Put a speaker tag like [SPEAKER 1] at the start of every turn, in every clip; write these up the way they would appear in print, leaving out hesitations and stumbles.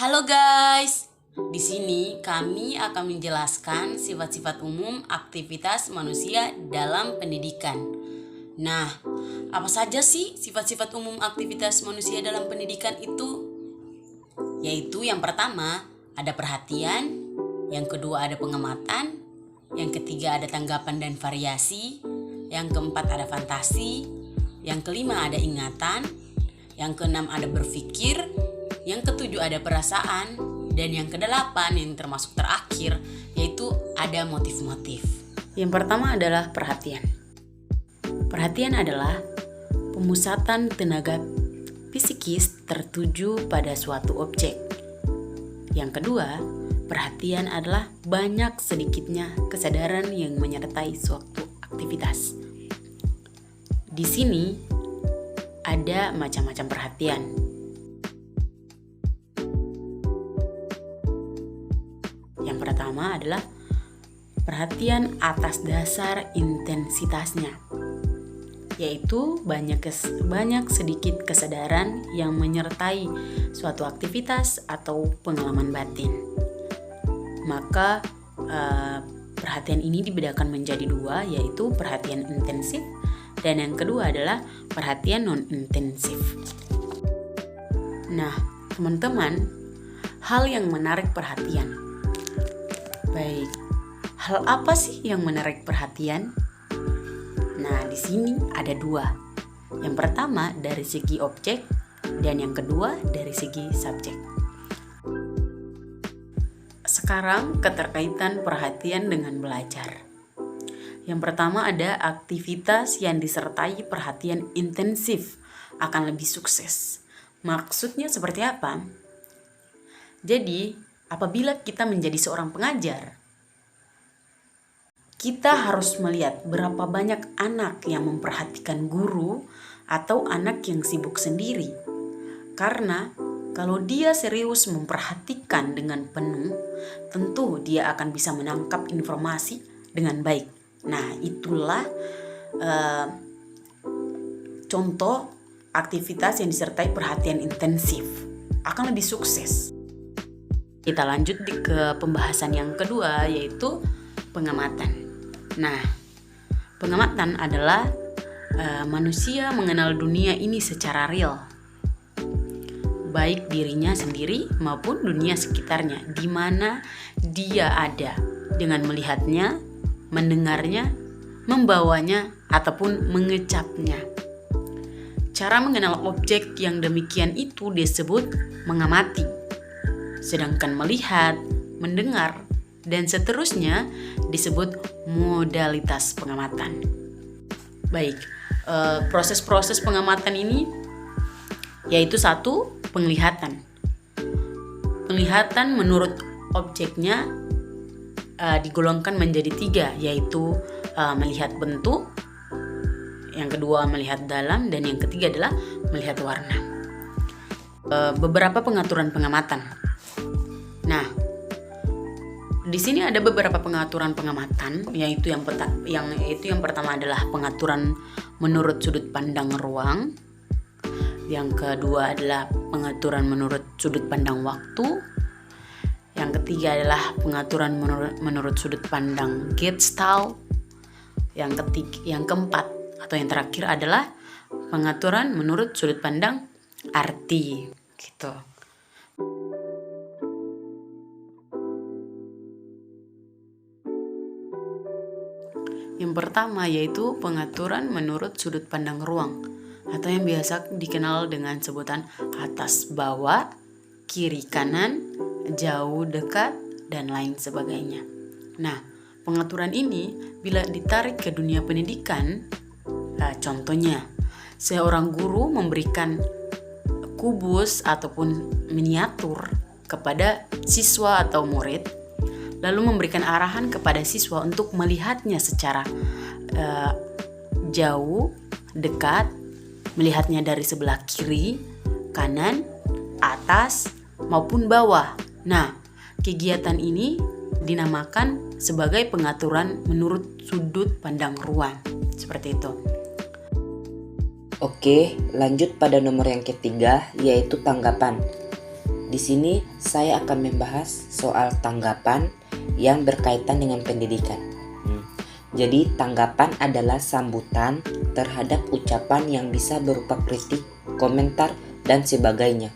[SPEAKER 1] Halo guys, di sini kami akan menjelaskan sifat-sifat umum aktivitas manusia dalam pendidikan. Nah, apa saja sih sifat-sifat umum aktivitas manusia dalam pendidikan itu? Yaitu yang pertama ada perhatian, yang kedua ada pengamatan, yang ketiga ada tanggapan dan variasi, yang keempat ada fantasi, yang kelima ada ingatan, yang keenam ada berpikir, yang ketujuh ada perasaan, dan yang kedelapan yang termasuk terakhir yaitu ada motif-motif. Yang pertama adalah perhatian. Perhatian adalah pemusatan tenaga psikis tertuju pada suatu objek. Yang kedua, perhatian adalah banyak sedikitnya kesadaran yang menyertai suatu aktivitas. Di sini ada macam-macam perhatian. Yang pertama adalah perhatian atas dasar intensitasnya, yaitu banyak sedikit kesadaran yang menyertai suatu aktivitas atau pengalaman batin. Maka perhatian ini dibedakan menjadi dua, yaitu perhatian intensif dan yang kedua adalah perhatian non-intensif. Nah, teman-teman, hal yang menarik perhatian. Baik, hal apa sih yang menarik perhatian? Nah, di sini ada dua. Yang pertama dari segi objek dan yang kedua dari segi subjek. Sekarang keterkaitan perhatian dengan belajar. Yang pertama ada aktivitas yang disertai perhatian intensif akan lebih sukses. Maksudnya seperti apa? Jadi, apabila kita menjadi seorang pengajar, kita harus melihat berapa banyak anak yang memperhatikan guru atau anak yang sibuk sendiri. Karena kalau dia serius memperhatikan dengan penuh, tentu dia akan bisa menangkap informasi dengan baik. Nah, itulah contoh aktivitas yang disertai perhatian intensif akan lebih sukses. Kita lanjut ke pembahasan yang kedua, yaitu pengamatan. Nah, pengamatan adalah manusia mengenal dunia ini secara real, baik dirinya sendiri maupun dunia sekitarnya, di mana dia ada, dengan melihatnya, mendengarnya, membawanya, ataupun mengecapnya. Cara mengenal objek yang demikian itu disebut mengamati. Sedangkan melihat, mendengar, dan seterusnya disebut modalitas pengamatan. Baik, proses-proses pengamatan ini yaitu satu, penglihatan. Penglihatan menurut objeknya digolongkan menjadi tiga, yaitu melihat bentuk, yang kedua melihat dalam, dan yang ketiga adalah melihat warna. Beberapa pengaturan pengamatan. Nah, di sini ada beberapa pengaturan pengamatan, yaitu yang pertama adalah pengaturan menurut sudut pandang ruang. Yang kedua adalah pengaturan menurut sudut pandang waktu. Yang ketiga adalah pengaturan menurut sudut pandang Gestalt. Yang keempat atau yang terakhir adalah pengaturan menurut sudut pandang arti, gitu. Yang pertama yaitu pengaturan menurut sudut pandang ruang, atau yang biasa dikenal dengan sebutan atas bawah, kiri kanan, jauh dekat, dan lain sebagainya. Nah, pengaturan ini bila ditarik ke dunia pendidikan, contohnya seorang guru memberikan kubus ataupun miniatur kepada siswa atau murid, lalu memberikan arahan kepada siswa untuk melihatnya secara jauh, dekat, melihatnya dari sebelah kiri, kanan, atas, maupun bawah. Nah, kegiatan ini dinamakan sebagai pengaturan menurut sudut pandang ruang. Seperti itu.
[SPEAKER 2] Oke, lanjut pada nomor yang ketiga, yaitu tanggapan. Di sini saya akan membahas soal tanggapan yang berkaitan dengan pendidikan. Jadi tanggapan adalah sambutan terhadap ucapan yang bisa berupa kritik, komentar, dan sebagainya.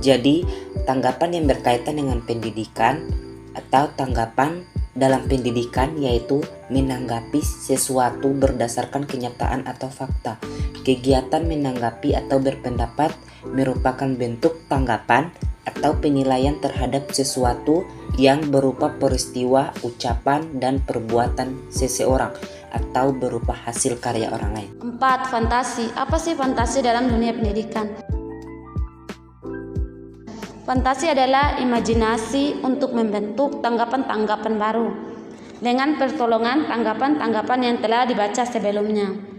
[SPEAKER 2] Jadi tanggapan yang berkaitan dengan pendidikan atau tanggapan dalam pendidikan yaitu menanggapi sesuatu berdasarkan kenyataan atau fakta. Kegiatan menanggapi atau berpendapat merupakan bentuk tanggapan atau penilaian terhadap sesuatu yang berupa peristiwa, ucapan, dan perbuatan seseorang atau berupa hasil karya orang lain.
[SPEAKER 3] 4. Fantasi. Apa sih fantasi dalam dunia pendidikan? Fantasi adalah imajinasi untuk membentuk tanggapan-tanggapan baru dengan pertolongan tanggapan-tanggapan yang telah dibaca sebelumnya.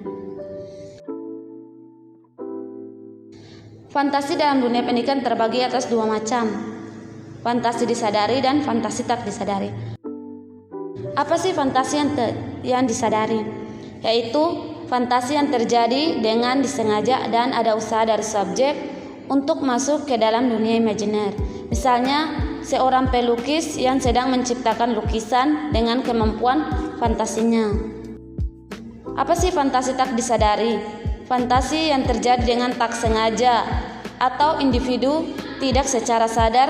[SPEAKER 3] Fantasi dalam dunia pendidikan terbagi atas 2 macam, fantasi disadari dan fantasi tak disadari. Apa sih fantasi yang disadari? Yaitu fantasi yang terjadi dengan disengaja dan ada usaha dari subjek untuk masuk ke dalam dunia imajiner. Misalnya, seorang pelukis yang sedang menciptakan lukisan dengan kemampuan fantasinya. Apa sih fantasi tak disadari? Fantasi yang terjadi dengan tak sengaja atau individu tidak secara sadar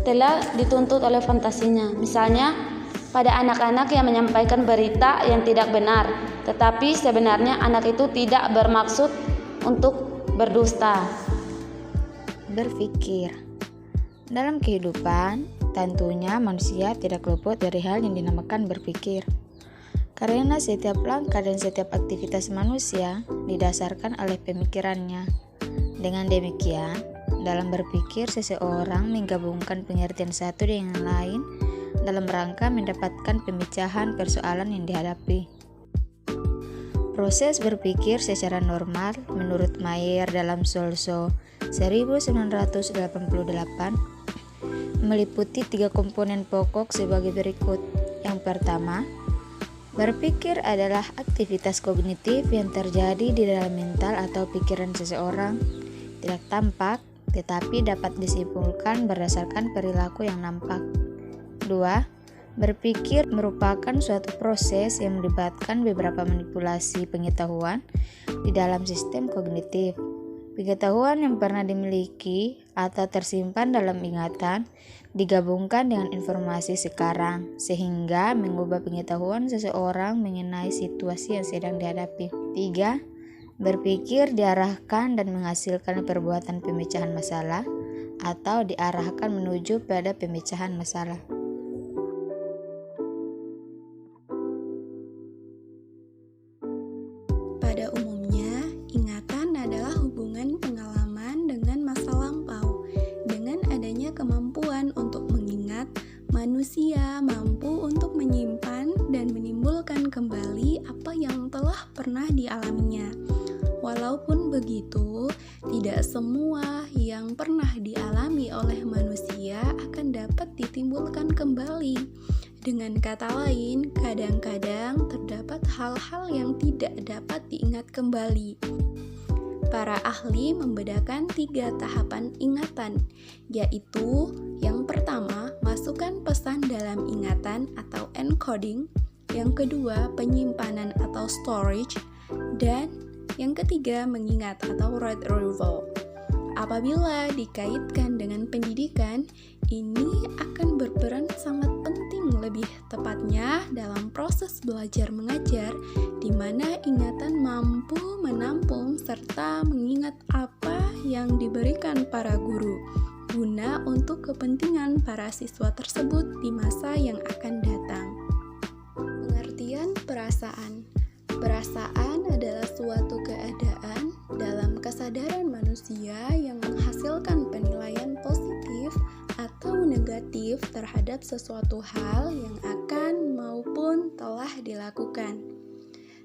[SPEAKER 3] telah dituntut oleh fantasinya. Misalnya, pada anak-anak yang menyampaikan berita yang tidak benar, tetapi sebenarnya anak itu tidak bermaksud untuk berdusta.
[SPEAKER 4] Berpikir. Dalam kehidupan, tentunya manusia tidak luput dari hal yang dinamakan berpikir. Karena setiap langkah dan setiap aktivitas manusia didasarkan oleh pemikirannya. Dengan demikian, dalam berpikir seseorang menggabungkan pengertian satu dengan yang lain dalam rangka mendapatkan pemecahan persoalan yang dihadapi. Proses berpikir secara normal menurut Mayer dalam Solso 1988 meliputi 3 komponen pokok sebagai berikut. Yang pertama, berpikir adalah aktivitas kognitif yang terjadi di dalam mental atau pikiran seseorang, tidak tampak tetapi dapat disimpulkan berdasarkan perilaku yang nampak. 2. Berpikir merupakan suatu proses yang melibatkan beberapa manipulasi pengetahuan di dalam sistem kognitif. Pengetahuan yang pernah dimiliki atau tersimpan dalam ingatan digabungkan dengan informasi sekarang sehingga mengubah pengetahuan seseorang mengenai situasi yang sedang dihadapi. 3. Berpikir diarahkan dan menghasilkan perbuatan pemecahan masalah atau diarahkan menuju pada pemecahan masalah.
[SPEAKER 5] Pada umumnya, ingatan adalah hubungan pengalaman dengan masa lampau. Dengan adanya kemampuan untuk mengingat, manusia mampu untuk menyimpan dan menimbulkan kembali apa yang telah pernah dialaminya. Walaupun begitu, tidak semua yang pernah dialami oleh manusia akan dapat ditimbulkan kembali. Dengan kata lain, kadang-kadang terdapat hal-hal yang tidak dapat diingat kembali. Para ahli membedakan 3 tahapan ingatan, yaitu yang pertama, masukkan pesan dalam ingatan atau encoding, yang kedua, penyimpanan atau storage, dan yang ketiga, mengingat atau retrieval. Apabila dikaitkan dengan pendidikan, ini akan berperan sangat penting, lebih tepatnya dalam proses belajar mengajar, di mana ingatan mampu menampung serta mengingat apa yang diberikan para guru, guna untuk kepentingan para siswa tersebut di masa yang akan datang. Pengertian perasaan. Perasaan adalah suatu keadaan dalam kesadaran manusia yang menghasilkan penilaian positif atau negatif terhadap sesuatu hal yang akan maupun telah dilakukan.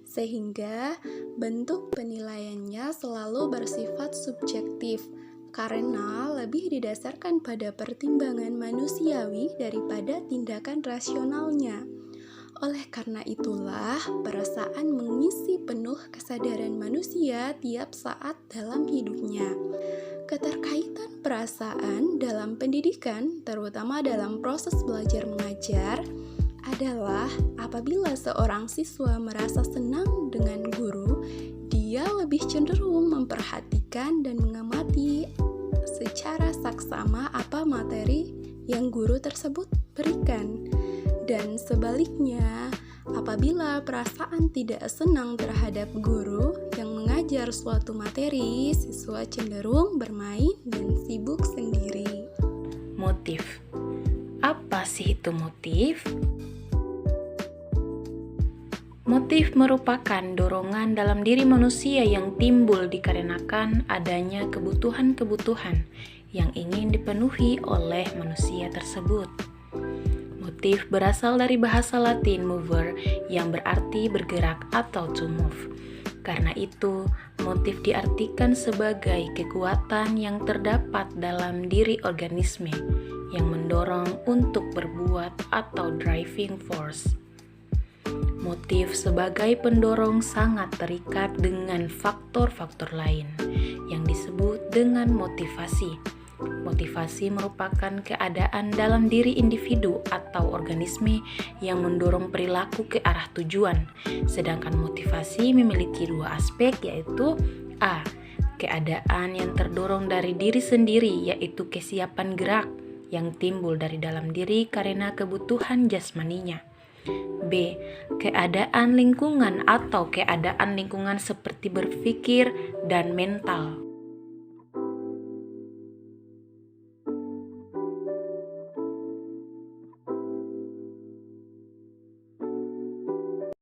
[SPEAKER 5] Sehingga bentuk penilaiannya selalu bersifat subjektif karena lebih didasarkan pada pertimbangan manusiawi daripada tindakan rasionalnya. Oleh karena itulah, perasaan mengisi penuh kesadaran manusia tiap saat dalam hidupnya. Keterkaitan perasaan dalam pendidikan, terutama dalam proses belajar mengajar, adalah apabila seorang siswa merasa senang dengan guru, dia lebih cenderung memperhatikan dan mengamati secara saksama apa materi yang guru tersebut berikan. Dan sebaliknya, apabila perasaan tidak senang terhadap guru yang mengajar suatu materi, siswa cenderung bermain dan sibuk sendiri.
[SPEAKER 6] Motif. Apa sih itu motif? Motif merupakan dorongan dalam diri manusia yang timbul dikarenakan adanya kebutuhan-kebutuhan yang ingin dipenuhi oleh manusia tersebut. Motif berasal dari bahasa Latin mover yang berarti bergerak atau to move. Karena itu, motif diartikan sebagai kekuatan yang terdapat dalam diri organisme yang mendorong untuk berbuat atau driving force. Motif sebagai pendorong sangat terikat dengan faktor-faktor lain yang disebut dengan motivasi. Motivasi merupakan keadaan dalam diri individu atau organisme yang mendorong perilaku ke arah tujuan. Sedangkan motivasi memiliki dua aspek, yaitu A. Keadaan yang terdorong dari diri sendiri, yaitu kesiapan gerak yang timbul dari dalam diri karena kebutuhan jasmaninya. B. Keadaan lingkungan atau keadaan lingkungan seperti berpikir dan mental.